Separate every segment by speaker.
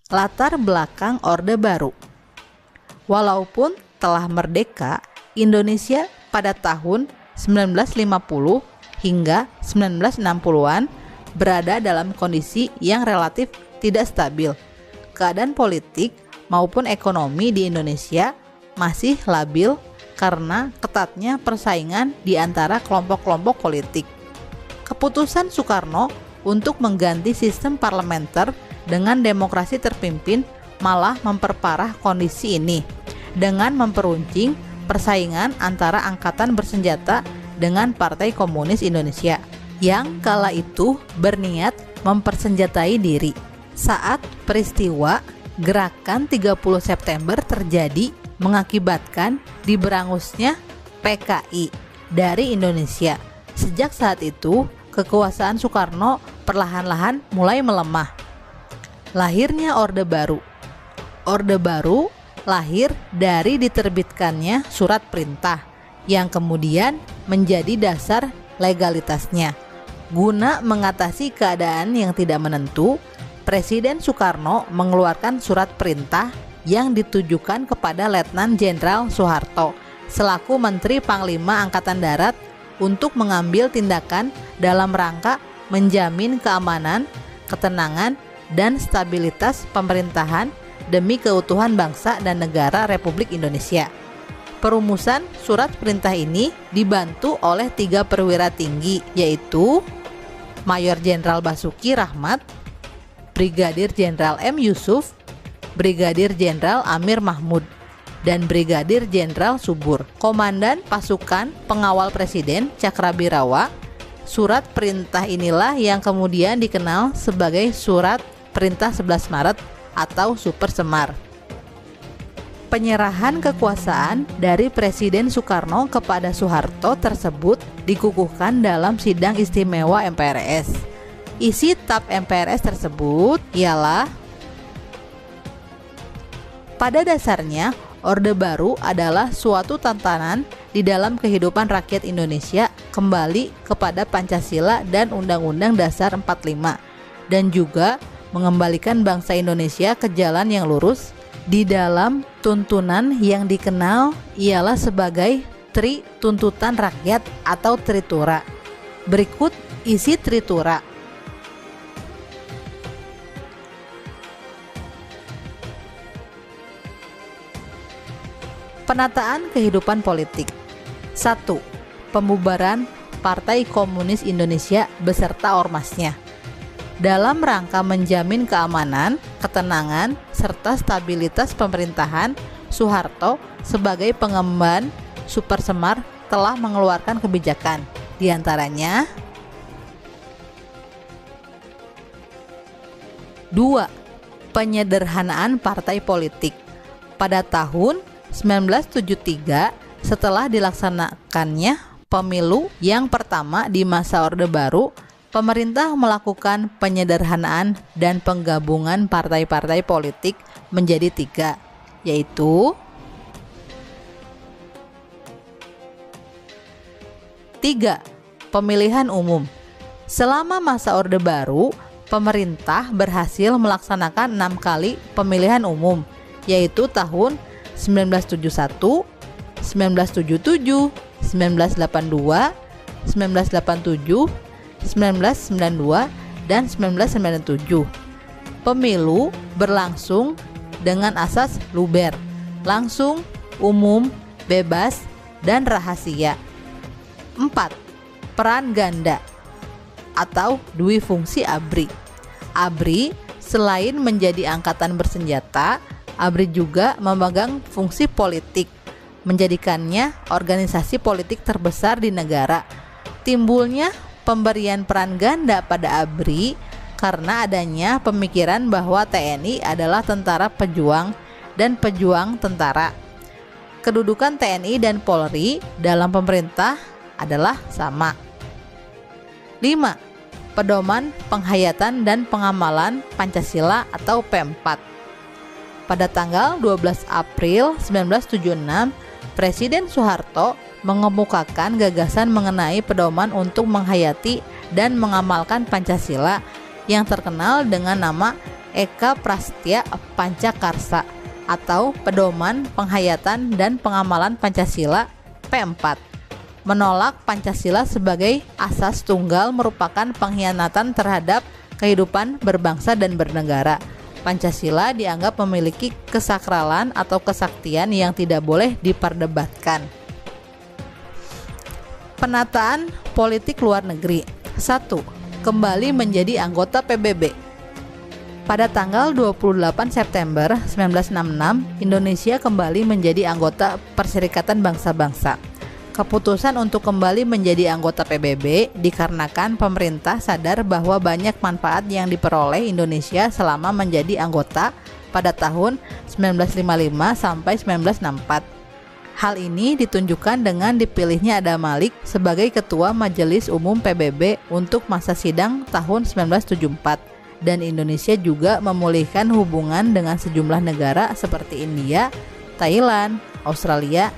Speaker 1: Latar belakang Orde Baru. Walaupun telah merdeka, Indonesia pada tahun 1950 hingga 1960-an berada dalam kondisi yang relatif tidak stabil. Keadaan politik maupun ekonomi di Indonesia masih labil karena ketatnya persaingan di antara kelompok-kelompok politik. Keputusan Soekarno untuk mengganti sistem parlementer dengan demokrasi terpimpin malah memperparah kondisi ini dengan memperuncing persaingan antara angkatan bersenjata dengan Partai Komunis Indonesia yang kala itu berniat mempersenjatai diri. Saat peristiwa Gerakan 30 September terjadi mengakibatkan diberangusnya PKI dari Indonesia. Sejak saat itu, kekuasaan Soekarno perlahan-lahan mulai melemah. Lahirnya Orde Baru. Orde Baru lahir dari diterbitkannya surat perintah yang kemudian menjadi dasar legalitasnya. Guna mengatasi keadaan yang tidak menentu, Presiden Soekarno mengeluarkan surat perintah yang ditujukan kepada Letnan Jenderal Soeharto selaku Menteri Panglima Angkatan Darat untuk mengambil tindakan dalam rangka menjamin keamanan, ketenangan, dan stabilitas pemerintahan demi keutuhan bangsa dan negara Republik Indonesia. Perumusan surat perintah ini dibantu oleh 3 perwira tinggi, yaitu Mayor Jenderal Basuki Rahmat, Brigadir Jenderal M. Yusuf, Brigadir Jenderal Amir Mahmud, dan Brigadir Jenderal Subur. Komandan Pasukan Pengawal Presiden Cakrabirawa. Surat perintah inilah yang kemudian dikenal sebagai Surat Perintah 11 Maret atau Super Semar. Penyerahan kekuasaan dari Presiden Soekarno kepada Soeharto tersebut dikukuhkan dalam sidang istimewa MPRS. Isi TAP MPRS tersebut ialah: pada dasarnya, Orde Baru adalah suatu tantangan di dalam kehidupan rakyat Indonesia kembali kepada Pancasila dan Undang-Undang Dasar 45, dan juga mengembalikan bangsa Indonesia ke jalan yang lurus di dalam tuntunan yang dikenal ialah sebagai Tri Tuntutan Rakyat atau Tritura. Berikut isi Tritura. Penataan kehidupan politik. 1. Pembubaran Partai Komunis Indonesia beserta ormasnya. Dalam rangka menjamin keamanan, ketenangan, serta stabilitas pemerintahan, Soeharto sebagai pengemban Super Semar telah mengeluarkan kebijakan, diantaranya: 2. Penyederhanaan partai politik. Pada tahun 1973, setelah dilaksanakannya pemilu yang pertama di masa Orde Baru, pemerintah melakukan penyederhanaan dan penggabungan partai-partai politik menjadi 3, yaitu: 3. Pemilihan umum. Selama masa Orde Baru, pemerintah berhasil melaksanakan 6 kali pemilihan umum, yaitu tahun 1971, 1977, 1982, 1987, 1992, dan 1997. Pemilu berlangsung dengan asas luber, langsung, umum, bebas, dan rahasia. 4. Peran ganda atau dwi fungsi ABRI. ABRI selain menjadi angkatan bersenjata, ABRI juga memegang fungsi politik, menjadikannya organisasi politik terbesar di negara. Timbulnya pemberian peran ganda pada ABRI karena adanya pemikiran bahwa TNI adalah tentara pejuang dan pejuang tentara. Kedudukan TNI dan Polri dalam pemerintah adalah sama. 5. Pedoman penghayatan dan pengamalan Pancasila atau P4. Pada tanggal 12 April 1976, Presiden Soeharto mengemukakan gagasan mengenai pedoman untuk menghayati dan mengamalkan Pancasila yang terkenal dengan nama Eka Prastya Pancakarsa atau Pedoman Penghayatan dan Pengamalan Pancasila P4. Menolak Pancasila sebagai asas tunggal merupakan pengkhianatan terhadap kehidupan berbangsa dan bernegara. Pancasila dianggap memiliki kesakralan atau kesaktian yang tidak boleh diperdebatkan. Penataan politik luar negeri. 1. Kembali menjadi anggota PBB. Pada tanggal 28 September 1966, Indonesia kembali menjadi anggota Perserikatan Bangsa-Bangsa. Keputusan untuk kembali menjadi anggota PBB dikarenakan pemerintah sadar bahwa banyak manfaat yang diperoleh Indonesia selama menjadi anggota pada tahun 1955 sampai 1964. Hal ini ditunjukkan dengan dipilihnya Adam Malik sebagai Ketua Majelis Umum PBB untuk masa sidang tahun 1974, dan Indonesia juga memulihkan hubungan dengan sejumlah negara seperti India, Thailand, Australia,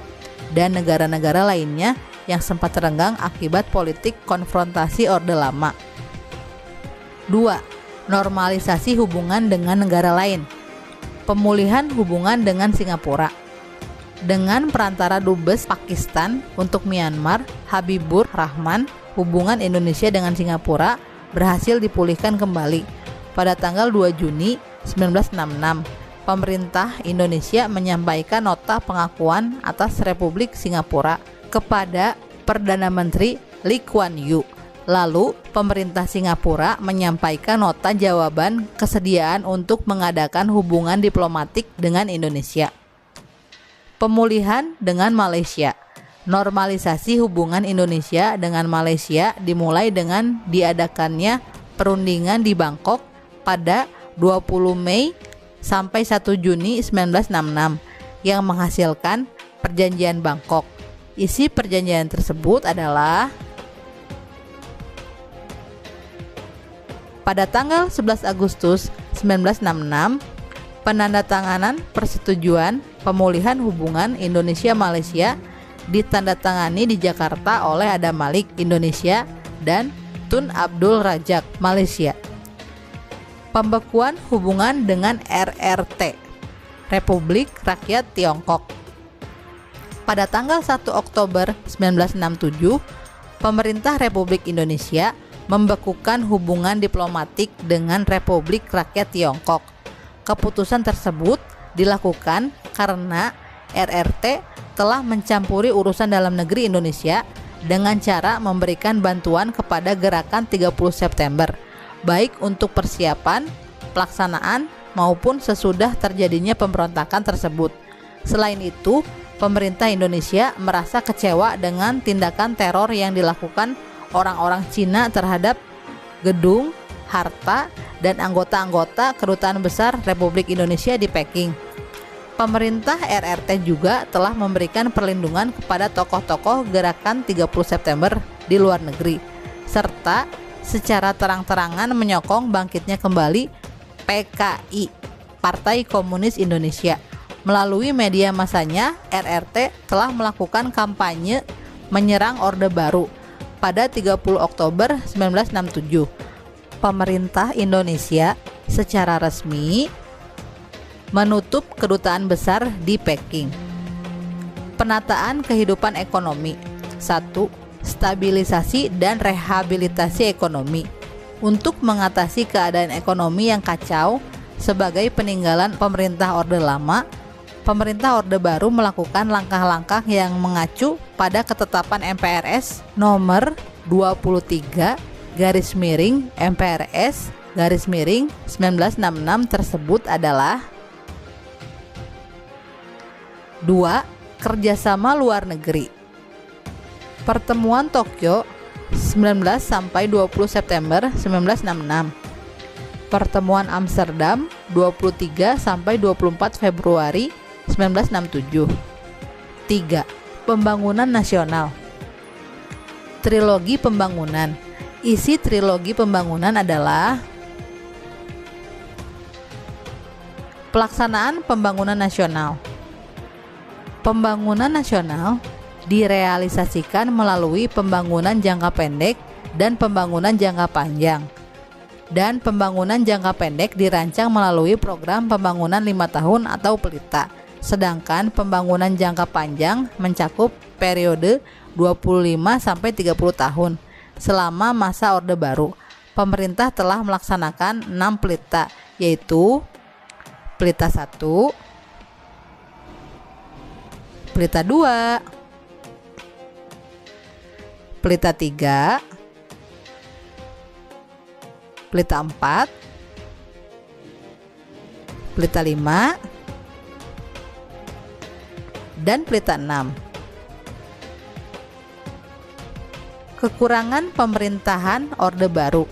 Speaker 1: dan negara-negara lainnya yang sempat renggang akibat politik konfrontasi Orde Lama. 2. Normalisasi hubungan dengan negara lain. Pemulihan hubungan dengan Singapura. Dengan perantara Dubes Pakistan untuk Myanmar, Habibur Rahman, hubungan Indonesia dengan Singapura berhasil dipulihkan kembali. Pada tanggal 2 Juni 1966, pemerintah Indonesia menyampaikan nota pengakuan atas Republik Singapura kepada Perdana Menteri Lee Kuan Yew. Lalu, pemerintah Singapura menyampaikan nota jawaban kesediaan untuk mengadakan hubungan diplomatik dengan Indonesia. Pemulihan dengan Malaysia. Normalisasi hubungan Indonesia dengan Malaysia dimulai dengan diadakannya perundingan di Bangkok pada 20 Mei sampai 1 Juni 1966 yang menghasilkan Perjanjian Bangkok. Isi perjanjian tersebut adalah pada tanggal 11 Agustus 1966 penandatanganan persetujuan pemulihan hubungan Indonesia-Malaysia ditandatangani di Jakarta oleh Adam Malik, Indonesia, dan Tun Abdul Razak, Malaysia. Pembekuan hubungan dengan RRT, Republik Rakyat Tiongkok. Pada tanggal 1 Oktober 1967, pemerintah Republik Indonesia membekukan hubungan diplomatik dengan Republik Rakyat Tiongkok. Keputusan tersebut dilakukan karena RRT telah mencampuri urusan dalam negeri Indonesia dengan cara memberikan bantuan kepada gerakan 30 September, baik untuk persiapan, pelaksanaan, maupun sesudah terjadinya pemberontakan tersebut. Selain itu, pemerintah Indonesia merasa kecewa dengan tindakan teror yang dilakukan orang-orang Cina terhadap gedung, harta, dan anggota-anggota Kedutaan Besar Republik Indonesia di Peking. Pemerintah RRT juga telah memberikan perlindungan kepada tokoh-tokoh gerakan 30 September di luar negeri, serta secara terang-terangan menyokong bangkitnya kembali PKI, Partai Komunis Indonesia. Melalui media masanya, RRT telah melakukan kampanye menyerang Orde Baru. Pada 30 Oktober 1967, pemerintah Indonesia secara resmi menutup kedutaan besar di Peking. Penataan kehidupan ekonomi. 1. Stabilisasi dan rehabilitasi ekonomi. Untuk mengatasi keadaan ekonomi yang kacau sebagai peninggalan pemerintah Orde Lama, pemerintah Orde Baru melakukan langkah-langkah yang mengacu pada ketetapan MPRS nomor 23 MPRS 1966 tersebut adalah 2. Kerjasama luar negeri. Pertemuan Tokyo 19 sampai 20 September 1966. Pertemuan Amsterdam 23 sampai 24 Februari 1967. 3. Pembangunan nasional. Trilogi pembangunan. Isi trilogi pembangunan adalah pelaksanaan pembangunan nasional. Pembangunan nasional direalisasikan melalui pembangunan jangka pendek dan pembangunan jangka panjang. dan pembangunan jangka pendek dirancang melalui program pembangunan 5 tahun atau PELITA. Sedangkan pembangunan jangka panjang mencakup periode 25-30 tahun. Selama masa Orde Baru, pemerintah telah melaksanakan 6 PELITA, yaitu PELITA 1, PELITA 2, PELITA 3, PELITA 4, PELITA 5, dan PELITA 6. Kekurangan pemerintahan Orde Baru.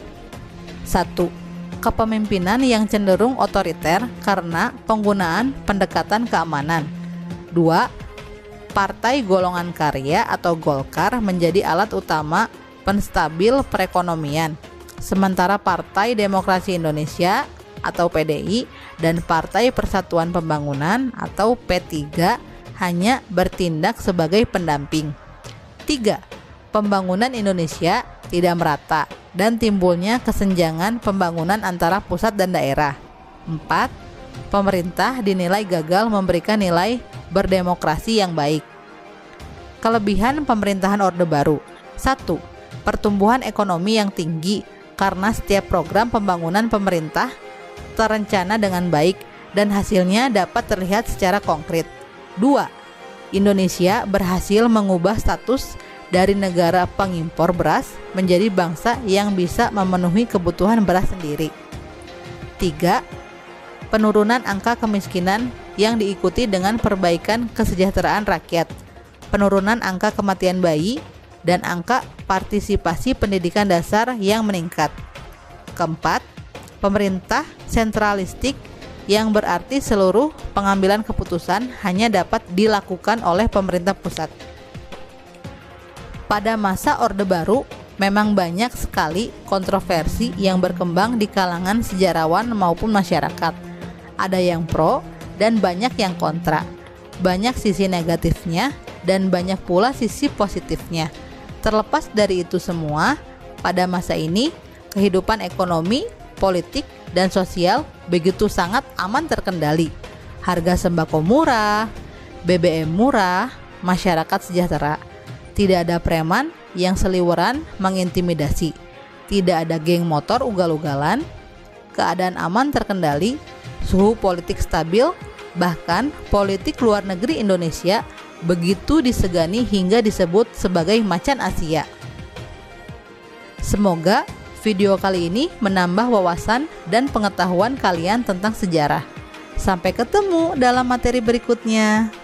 Speaker 1: 1. Kepemimpinan yang cenderung otoriter karena penggunaan pendekatan keamanan. 2. Partai Golongan Karya atau Golkar menjadi alat utama penstabil perekonomian, sementara Partai Demokrasi Indonesia atau PDI dan Partai Persatuan Pembangunan atau P3 hanya bertindak sebagai pendamping. 3. Pembangunan Indonesia tidak merata dan timbulnya kesenjangan pembangunan antara pusat dan daerah. 4. Pemerintah dinilai gagal memberikan nilai berdemokrasi yang baik. Kelebihan pemerintahan Orde Baru. 1. Pertumbuhan ekonomi yang tinggi karena setiap program pembangunan pemerintah terencana dengan baik dan hasilnya dapat terlihat secara konkret. 2. Indonesia berhasil mengubah status dari negara pengimpor beras menjadi bangsa yang bisa memenuhi kebutuhan beras sendiri. 3. Penurunan angka kemiskinan yang diikuti dengan perbaikan kesejahteraan rakyat, penurunan angka kematian bayi, dan angka partisipasi pendidikan dasar yang meningkat. Keempat, pemerintah sentralistik yang berarti seluruh pengambilan keputusan hanya dapat dilakukan oleh pemerintah pusat. Pada masa Orde Baru, memang banyak sekali kontroversi yang berkembang di kalangan sejarawan maupun masyarakat. Ada yang pro dan banyak yang kontra. Banyak sisi negatifnya dan banyak pula sisi positifnya. Terlepas dari itu semua, pada masa ini kehidupan ekonomi, politik, dan sosial begitu sangat aman terkendali. Harga sembako murah, BBM murah, masyarakat sejahtera. Tidak ada preman yang seliweran mengintimidasi. Tidak ada geng motor ugal-ugalan. Keadaan aman terkendali, suhu politik stabil, bahkan politik luar negeri Indonesia begitu disegani hingga disebut sebagai macan Asia. Semoga video kali ini menambah wawasan dan pengetahuan kalian tentang sejarah. Sampai ketemu dalam materi berikutnya.